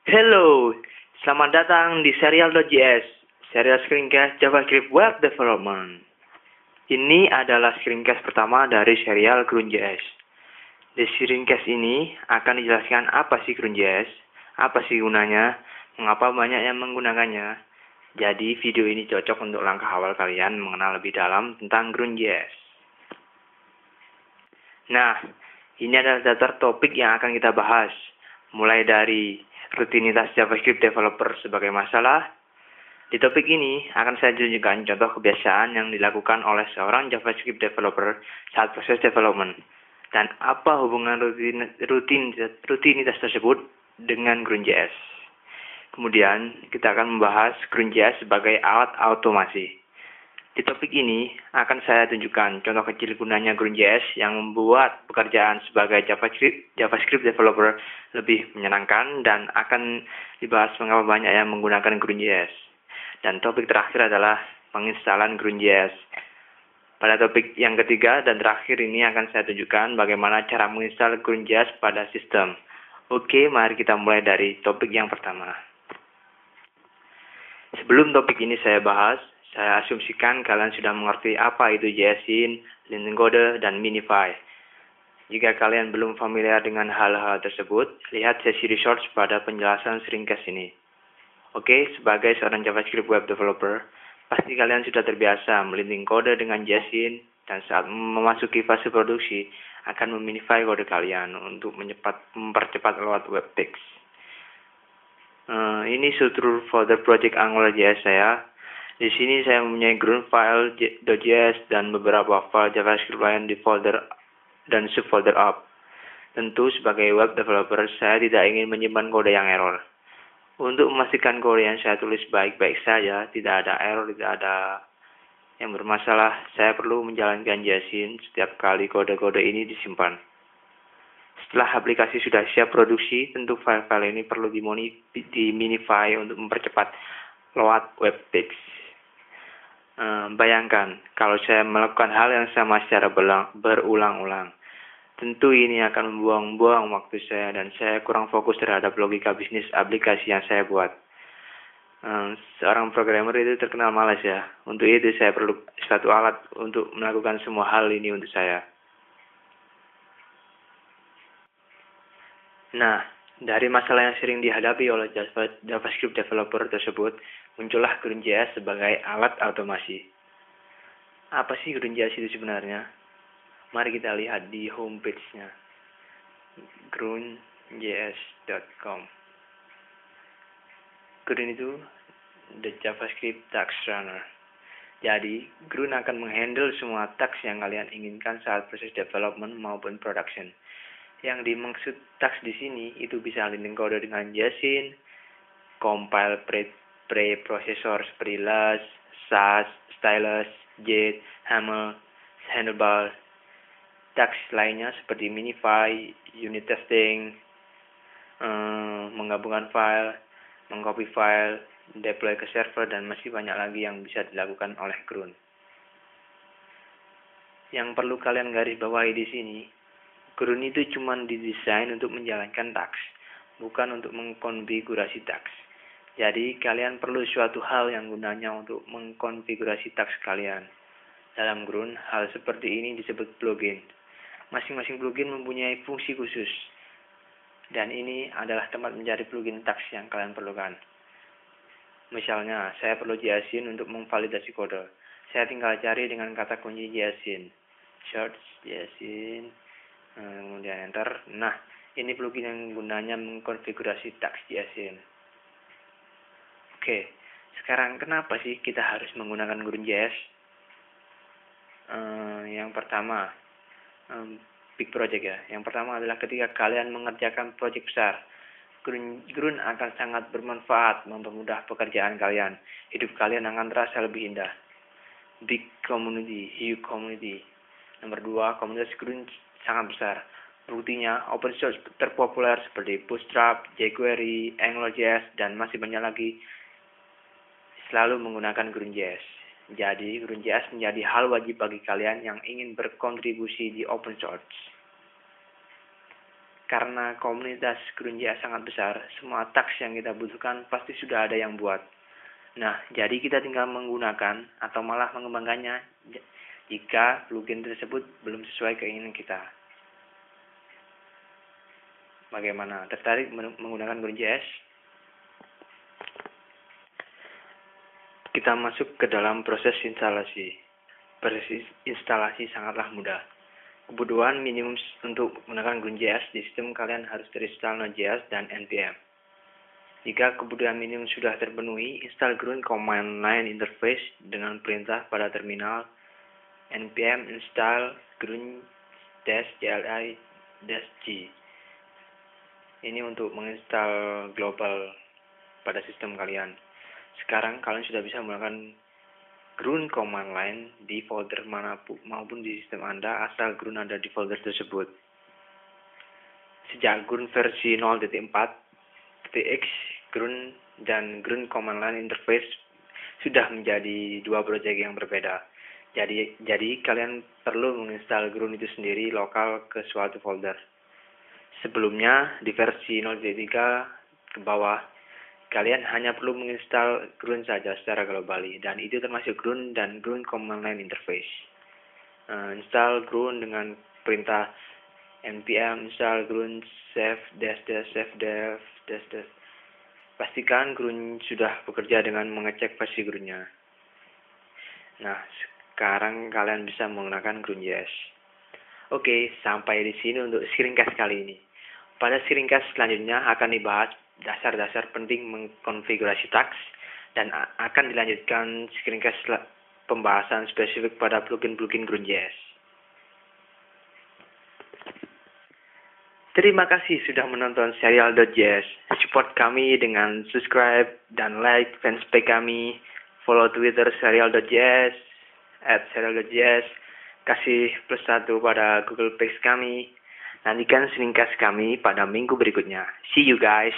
Hello, selamat datang di Serial.js, serial screencast JavaScript Web Development. Ini adalah screencast pertama dari serial Grun.js. Di screencast ini akan dijelaskan apa sih Grun.js, apa sih gunanya, mengapa banyak yang menggunakannya. Jadi video ini cocok untuk langkah awal kalian mengenal lebih dalam tentang Grun.js. Nah, ini adalah daftar topik yang akan kita bahas, mulai dari rutinitas JavaScript developer sebagai masalah. Di topik ini akan saya tunjukkan contoh kebiasaan yang dilakukan oleh seorang JavaScript developer saat proses development, dan apa hubungan rutinitas tersebut dengan Grun.js. Kemudian kita akan membahas Grun.js sebagai alat automasi. Di topik ini akan saya tunjukkan contoh kecil gunanya Grun.js yang membuat pekerjaan sebagai JavaScript developer lebih menyenangkan, dan akan dibahas mengapa banyak yang menggunakan Grun.js. Dan topik terakhir adalah penginstalan Grun.js. Pada topik yang ketiga dan terakhir ini akan saya tunjukkan bagaimana cara menginstal Grun.js pada sistem. Oke, mari kita mulai dari topik yang pertama. Sebelum topik ini saya bahas, saya asumsikan kalian sudah mengerti apa itu JSIN, linting kode, dan minify. Jika kalian belum familiar dengan hal-hal tersebut, lihat sesi research pada penjelasan screencast ini. Oke, sebagai seorang JavaScript web developer, pasti kalian sudah terbiasa melinting kode dengan JSIN, dan saat memasuki fase produksi akan meminify kode kalian untuk mempercepat lewat web text. Ini struktur folder project AngularJS saya. Di sini saya mempunyai Grun file.js dan beberapa file JavaScript lain di folder dan subfolder up. Tentu sebagai web developer saya tidak ingin menyimpan kode yang error. Untuk memastikan kode yang saya tulis baik-baik saja, tidak ada error, tidak ada yang bermasalah, saya perlu menjalankan JSIN setiap kali kode-kode ini disimpan. Setelah aplikasi sudah siap produksi, tentu file-file ini perlu diminify untuk mempercepat load web text. Bayangkan kalau saya melakukan hal yang sama secara berulang-ulang. Tentu ini akan membuang-buang waktu saya, dan saya kurang fokus terhadap logika bisnis aplikasi yang saya buat. Seorang programmer itu terkenal malas ya. Untuk itu saya perlu suatu alat untuk melakukan semua hal ini untuk saya. Nah, dari masalah yang sering dihadapi oleh JavaScript developer tersebut, muncullah Grun.js sebagai alat automasi. Apa sih Grun.js itu sebenarnya? Mari kita lihat di homepage-nya, grunjs.com. Grun itu the JavaScript task runner. Jadi, Grun akan menghandle semua task yang kalian inginkan saat proses development maupun production. Yang dimaksud task di sini itu bisa linting kode dengan JSIN, compile preprocessor seperti Last, Sass, Stylus, Jet, Hammer, Handlebar. Task lainnya seperti minify, unit testing, menggabungkan file, mengcopy file, deploy ke server, dan masih banyak lagi yang bisa dilakukan oleh Grun. Yang perlu kalian garis bawahi di sini, Grun itu cuma didesain untuk menjalankan task, bukan untuk mengkonfigurasi task. Jadi kalian perlu suatu hal yang gunanya untuk mengkonfigurasi task kalian. Dalam Grun, hal seperti ini disebut plugin. Masing-masing plugin mempunyai fungsi khusus, dan ini adalah tempat mencari plugin task yang kalian perlukan. Misalnya, saya perlu JSIN untuk memvalidasi kode. Saya tinggal cari dengan kata kunci JSIN. Search JSIN. Kemudian enter. Nah, ini plugin yang gunanya mengkonfigurasi task JSIN. Oke, sekarang kenapa sih kita harus menggunakan Grun.js? Yang pertama, big project ya. Yang pertama adalah ketika kalian mengerjakan project besar, Grun akan sangat bermanfaat, mempermudah pekerjaan kalian. Hidup kalian akan terasa lebih indah. Big community, huge community. Nomor 2, komunitas Grun sangat besar. Buktinya, open source terpopuler seperti Bootstrap, jQuery, AngularJS, dan masih banyak lagi selalu menggunakan Grun.js. Jadi, Grun.js menjadi hal wajib bagi kalian yang ingin berkontribusi di open source. Karena komunitas GroundJS sangat besar, semua tags yang kita butuhkan pasti sudah ada yang buat. Nah, jadi kita tinggal menggunakan atau malah mengembangkannya jika plugin tersebut belum sesuai keinginan kita. Bagaimana? Tertarik menggunakan GroundJS? Kita masuk ke dalam proses instalasi. Proses instalasi sangatlah mudah. Kebutuhan minimum untuk menggunakan GroundJS di sistem kalian harus terinstall Node.js dan npm. Jika kebutuhan minimum sudah terpenuhi, install Ground Command Line Interface dengan perintah pada terminal npm install ground-cli-g. Ini untuk menginstal global pada sistem kalian. Sekarang kalian sudah bisa menggunakan Ground Command Line di folder manapun maupun di sistem Anda asal Ground ada di folder tersebut. Sejak Ground versi 0.4.x, Ground dan Ground Command Line Interface sudah menjadi dua proyek yang berbeda. Jadi kalian perlu menginstal Ground itu sendiri lokal ke suatu folder. Sebelumnya di versi 0.3 ke bawah, kalian hanya perlu menginstal Ground saja secara global, dan itu termasuk Ground dan Ground Command Line Interface. Install Ground dengan perintah npm install Ground save-dev. Pastikan Ground sudah bekerja dengan mengecek versi Groundnya. Nah, sekarang kalian bisa menggunakan GroundJS. Oke, sampai di sini untuk screencast kali ini. Pada screencast selanjutnya akan dibahas dasar-dasar penting mengkonfigurasi tags, dan akan dilanjutkan screencast pembahasan spesifik pada plugin-plugin GroundJS. Terima kasih sudah menonton Serial.js. Support kami dengan subscribe dan like fanspage kami. Follow Twitter Serial.js @serial.js. Kasih +1 pada Google Page kami. Nantikan screencast kami pada minggu berikutnya. See you guys.